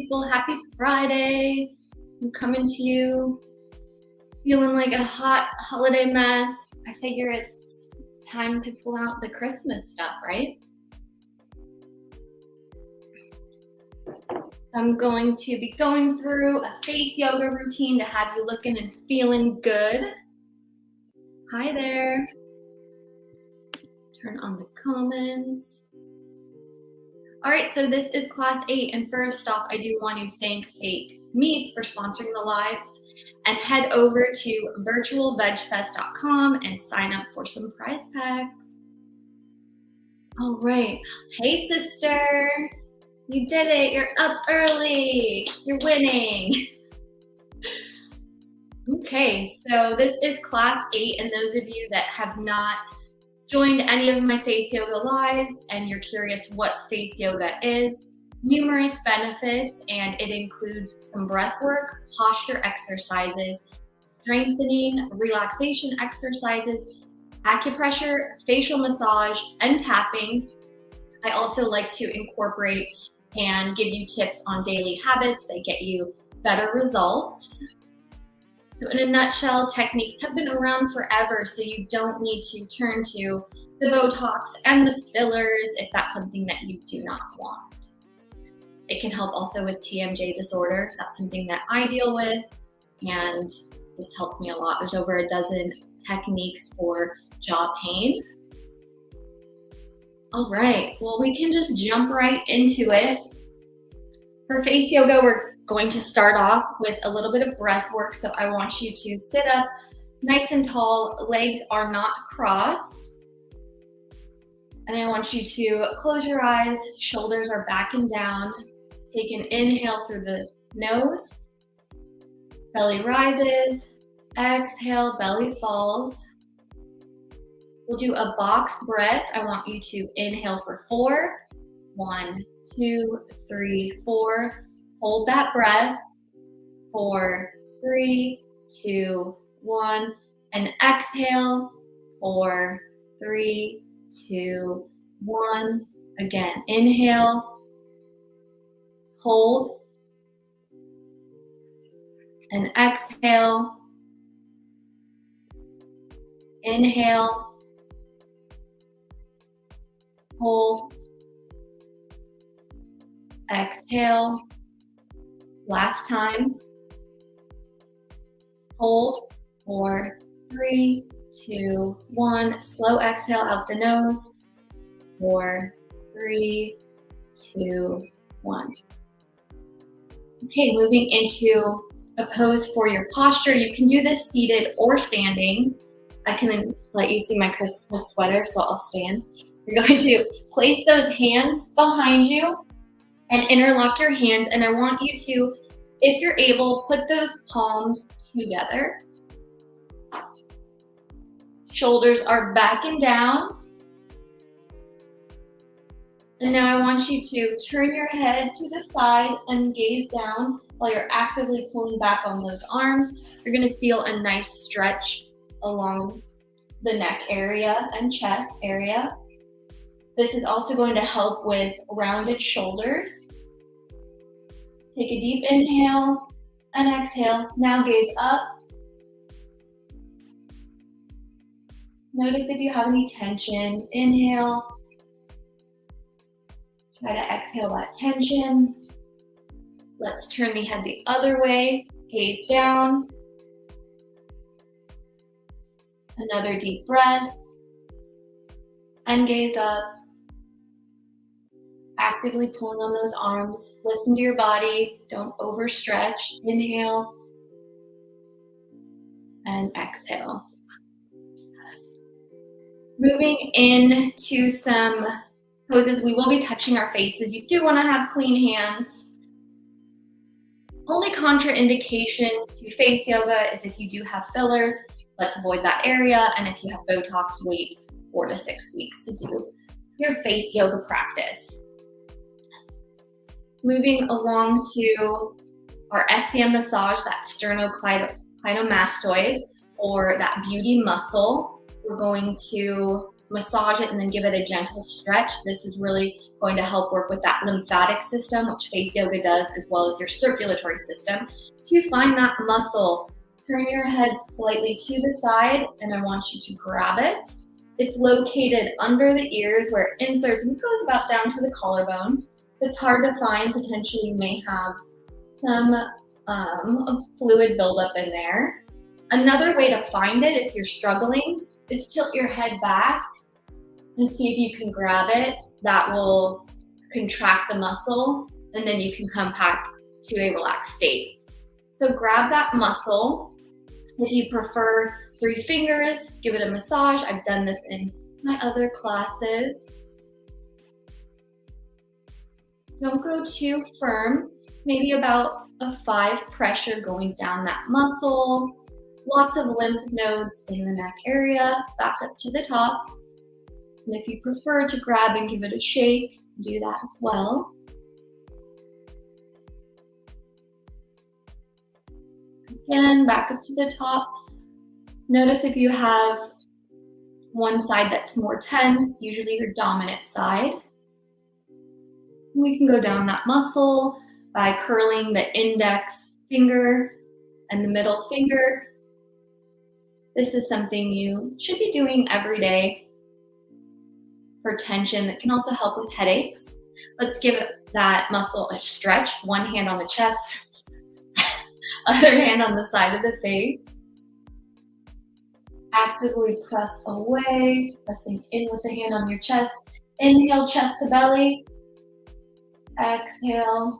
people. Happy Friday. I'm coming to you feeling like a hot holiday mess. I figure it's time to pull out the Christmas stuff, right? I'm going to be going through a face yoga routine to have you looking and feeling good. Hi there. Turn on the comments. All right, so this is class 8, and first off, I do want to thank Fake Meats for sponsoring the lives, and head over to virtualvegfest.com and sign up for some prize packs. All right, hey sister, you did it, you're up early, you're winning. Okay, so this is class 8, and those of you that have not joined any of my face yoga lives and you're curious what face yoga is, numerous benefits, and it includes some breath work, posture exercises, strengthening, relaxation exercises, acupressure, facial massage, and tapping. I also like to incorporate and give you tips on daily habits that get you better results. So in a nutshell, techniques have been around forever, so you don't need to turn to the botox and the fillers if that's something that you do not want. It can help also with TMJ disorder. That's something that I deal with, and it's helped me a lot. There's over a dozen techniques for jaw pain. All right, well, we can just jump right into it. For face yoga, we're going to start off with a little bit of breath work. So I want you to sit up nice and tall, legs are not crossed. And I want you to close your eyes, shoulders are back and down. Take an inhale through the nose, belly rises, exhale, belly falls. We'll do a box breath. I want you to inhale for 4, 1, 2, 3, 4. Hold that breath. 4, 3, 2, 1. And exhale. 4, 3, 2, 1. Again, inhale. Hold. And exhale. Inhale. Hold. Exhale. Last time. Hold. 4, 3, 2, 1. Slow exhale out the nose. 4, 3, 2, 1. Okay, moving into a pose for your posture. You can do this seated or standing. I can let you see my Christmas sweater, so I'll stand. You're going to place those hands behind you and interlock your hands, and I want you to, if you're able, put those palms together. Shoulders are back and down. And now I want you to turn your head to the side and gaze down while you're actively pulling back on those arms. You're going to feel a nice stretch along the neck area and chest area. This is also going to help with rounded shoulders. Take a deep inhale and exhale. Now gaze up. Notice if you have any tension. Inhale. Try to exhale that tension. Let's turn the head the other way. Gaze down. Another deep breath. And gaze up. Actively pulling on those arms. Listen to your body. Don't overstretch. Inhale. And exhale. Moving into some poses, we will be touching our faces. You do want to have clean hands. Only contraindications to face yoga is if you do have fillers. Let's avoid that area. And if you have Botox, wait 4 to 6 weeks to do your face yoga practice. Moving along to our SCM massage, that sternocleidomastoid, or that beauty muscle. We're going to massage it and then give it a gentle stretch. This is really going to help work with that lymphatic system, which face yoga does, as well as your circulatory system. To find that muscle, turn your head slightly to the side, and I want you to grab it. It's located under the ears where it inserts and goes about down to the collarbone. It's hard to find. Potentially you may have some fluid buildup in there. Another way to find it if you're struggling is tilt your head back and see if you can grab it. That will contract the muscle, and then you can come back to a relaxed state. So grab that muscle. If you prefer 3 fingers, give it a massage. I've done this in my other classes. Don't go too firm, maybe about a 5 pressure going down that muscle. Lots of lymph nodes in the neck area, back up to the top. And if you prefer to grab and give it a shake, do that as well. Again, back up to the top. Notice if you have one side that's more tense, usually your dominant side. We can go down that muscle by curling the index finger and the middle finger. This is something you should be doing every day for tension. That can also help with headaches. Let's give that muscle a stretch. One hand on the chest, other hand on the side of the face. Actively press away, pressing in with the hand on your chest. Inhale, chest to belly. Exhale.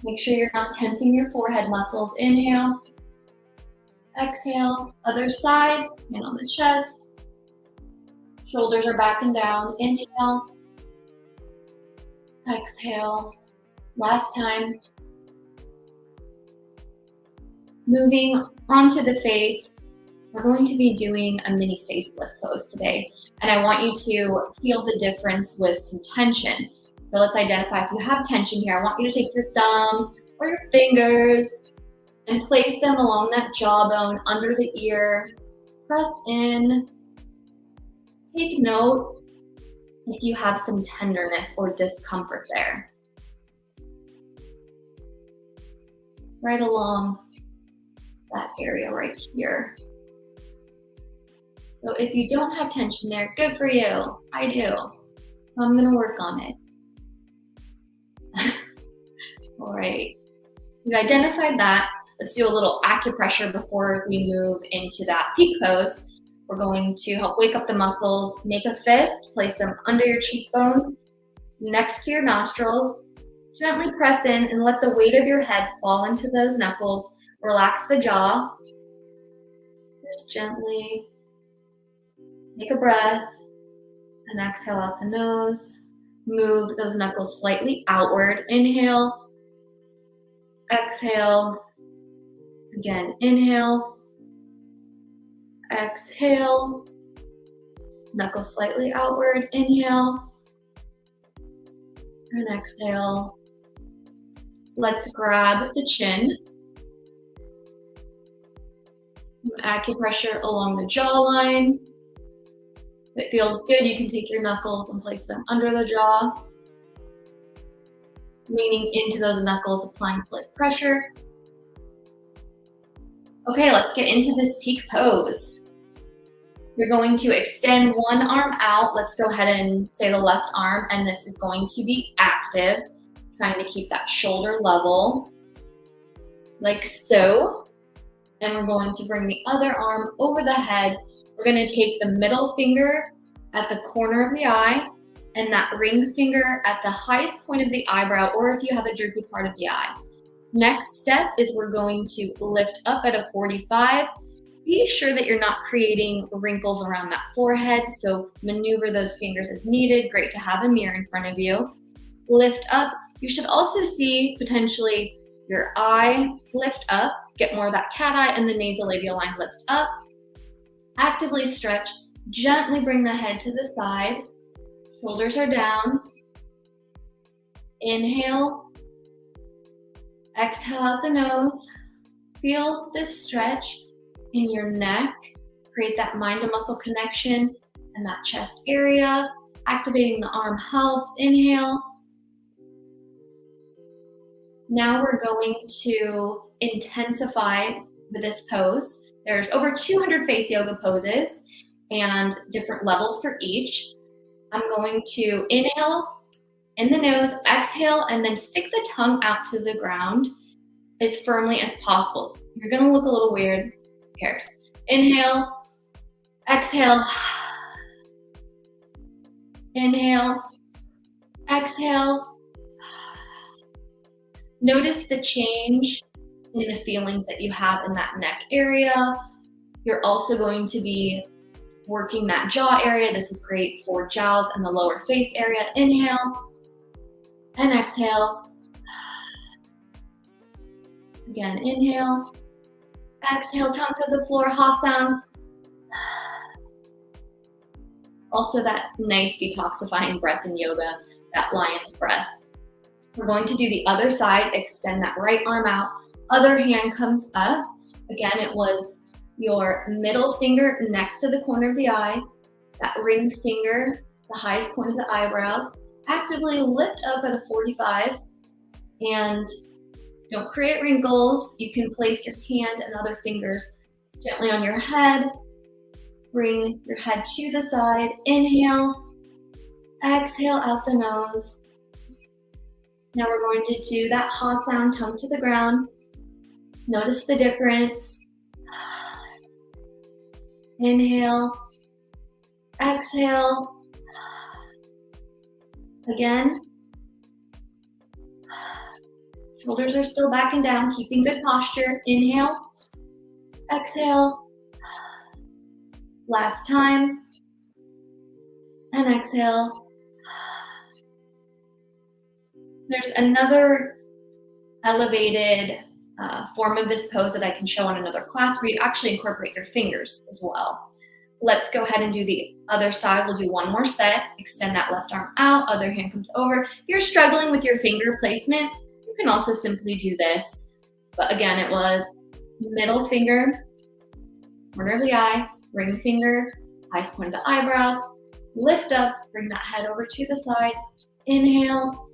Make sure you're not tensing your forehead muscles. Inhale. Exhale. Other side, hand on the chest. Shoulders are back and down. Inhale. Exhale. Last time. Moving onto the face. We're going to be doing a mini facelift pose today, and I want you to feel the difference with some tension. So let's identify if you have tension here. I want you to take your thumbs or your fingers and place them along that jawbone under the ear. Press in. Take note if you have some tenderness or discomfort there. Right along that area right here. So if you don't have tension there, good for you. I do. I'm gonna work on it. All right, we've identified that. Let's do a little acupressure before we move into that peak pose. We're going to help wake up the muscles. Make a fist, place them under your cheekbones, next to your nostrils. Gently press in and let the weight of your head fall into those knuckles. Relax the jaw. Just gently take a breath and exhale out the nose. Move those knuckles slightly outward. Inhale. Exhale. Again, inhale. Exhale. Knuckles slightly outward. Inhale. And exhale. Let's grab the chin. Acupressure along the jawline. If it feels good, you can take your knuckles and place them under the jaw, leaning into those knuckles, applying slight pressure. Okay, let's get into this peak pose. You're going to extend one arm out. Let's go ahead and say the left arm, and this is going to be active, trying to keep that shoulder level, like so. And we're going to bring the other arm over the head. We're going to take the middle finger at the corner of the eye and that ring finger at the highest point of the eyebrow, or if you have a droopy part of the eye. Next step is we're going to lift up at a 45. Be sure that you're not creating wrinkles around that forehead, so maneuver those fingers as needed. Great to have a mirror in front of you. Lift up. You should also see potentially your eye lift up, get more of that cat eye, and the nasolabial line lift up. Actively stretch, gently bring the head to the side. Shoulders are down. Inhale. Exhale out the nose. Feel this stretch in your neck. Create that mind to muscle connection. and that chest area. Activating the arm helps. Inhale. Now we're going to intensify with this pose. There's over 200 face yoga poses and different levels for each. I'm going to inhale in the nose, exhale, and then stick the tongue out to the ground as firmly as possible. You're gonna look a little weird, who cares? Inhale, exhale, inhale, exhale. Notice the change in the feelings that you have in that neck area. You're also going to be working that jaw area. This is great for jowls and the lower face area. Inhale and exhale. Again, inhale, exhale, tongue to the floor, ha sound. Also that nice detoxifying breath in yoga, that lion's breath. We're going to do the other side, extend that right arm out. Other hand comes up. Again, it was your middle finger next to the corner of the eye, that ring finger, the highest point of the eyebrows. Actively lift up at a 45 and don't create wrinkles. You can place your hand and other fingers gently on your head. Bring your head to the side. Inhale, exhale out the nose. Now we're going to do that ha sound, tongue to the ground. Notice the difference. Inhale, exhale. Again. Shoulders are still back and down, keeping good posture. Inhale, exhale. Last time. And exhale. There's another elevated form of this pose that I can show on another class where you actually incorporate your fingers as well. Let's go ahead and do the other side. We'll do one more set. Extend that left arm out, other hand comes over. If you're struggling with your finger placement, you can also simply do this. But again, it was middle finger, corner of the eye, ring finger, highest point of the eyebrow. Lift up, bring that head over to the side. Inhale.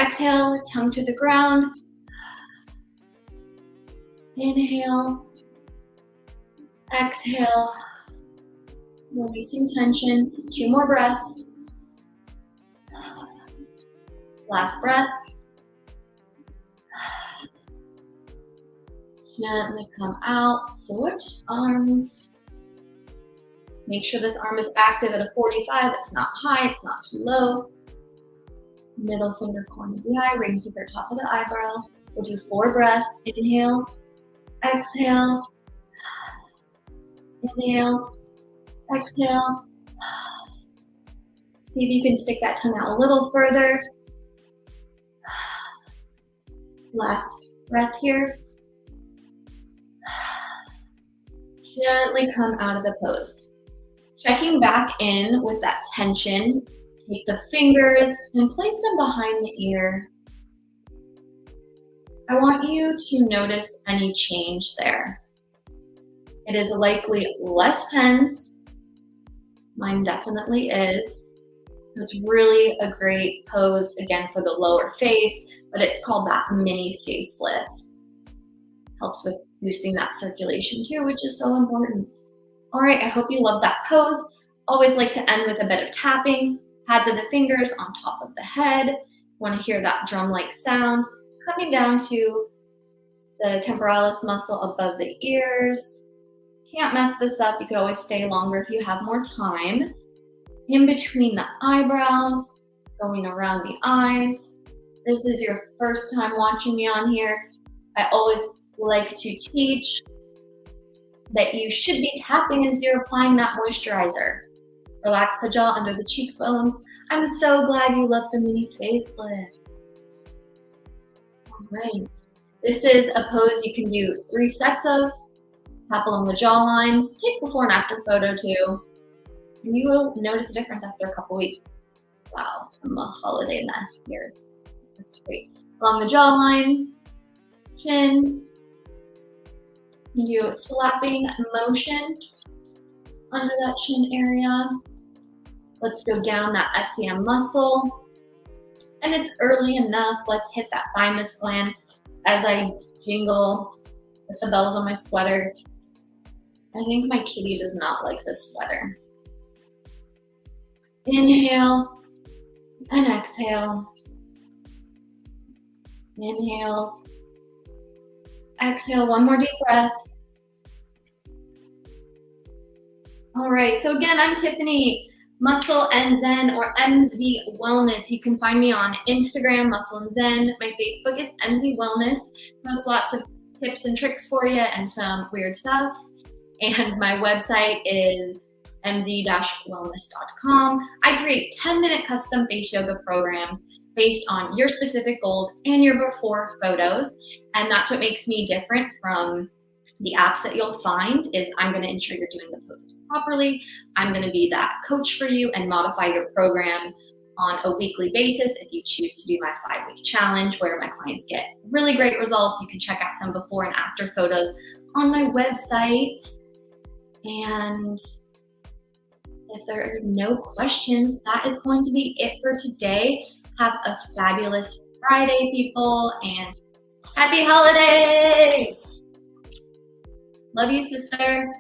Exhale, tongue to the ground. Inhale. Exhale. Releasing tension. 2 more breaths. Last breath. Gently come out. Switch arms. Make sure this arm is active at a 45. It's not high, it's not too low. Middle finger, corner of the eye, ring finger, top of the eyebrow. We'll do 4 breaths. Inhale, exhale, inhale, exhale. See if you can stick that tongue out a little further. Last breath here. Gently come out of the pose. Checking back in with that tension. Take the fingers and place them behind the ear. I want you to notice any change there. It is likely less tense. Mine definitely is. So it's really a great pose, again, for the lower face, but it's called that mini facelift. Helps with boosting that circulation too, which is so important. All right, I hope you love that pose. Always like to end with a bit of tapping. Pads of the fingers on top of the head. Want to hear that drum-like sound. Coming down to the temporalis muscle above the ears. Can't mess this up. You could always stay longer if you have more time. In between the eyebrows, going around the eyes. This is your first time watching me on here. I always like to teach that you should be tapping as you're applying that moisturizer. Relax the jaw under the cheekbones. I'm so glad you love the mini facelift. All right. This is a pose you can do 3 sets of. Tap along the jawline. Take before and after photo too. And you will notice a difference after a couple weeks. Wow, I'm a holiday mess here. That's great. Along the jawline, chin. You do a slapping motion under that chin area. Let's go down that SCM muscle. And it's early enough. Let's hit that thymus gland as I jingle with the bells on my sweater. I think my kitty does not like this sweater. Inhale and exhale. Inhale. Exhale, one more deep breath. All right, so again, I'm Tiffany, Muscle and Zen, or MZ Wellness. You can find me on Instagram, Muscle and Zen. My Facebook is MZ Wellness. Post lots of tips and tricks for you and some weird stuff. And my website is mz-wellness.com. I create 10-minute custom face yoga programs based on your specific goals and your before photos. And that's what makes me different from the apps that you'll find. Is I'm going to ensure you're doing the poses properly. I'm going to be that coach for you and modify your program on a weekly basis if you choose to do my 5-week challenge, where my clients get really great results. You can check out some before and after photos on my website. And if there are no questions, that is going to be it for today. Have a fabulous Friday, people, and happy holidays! Love you, sister.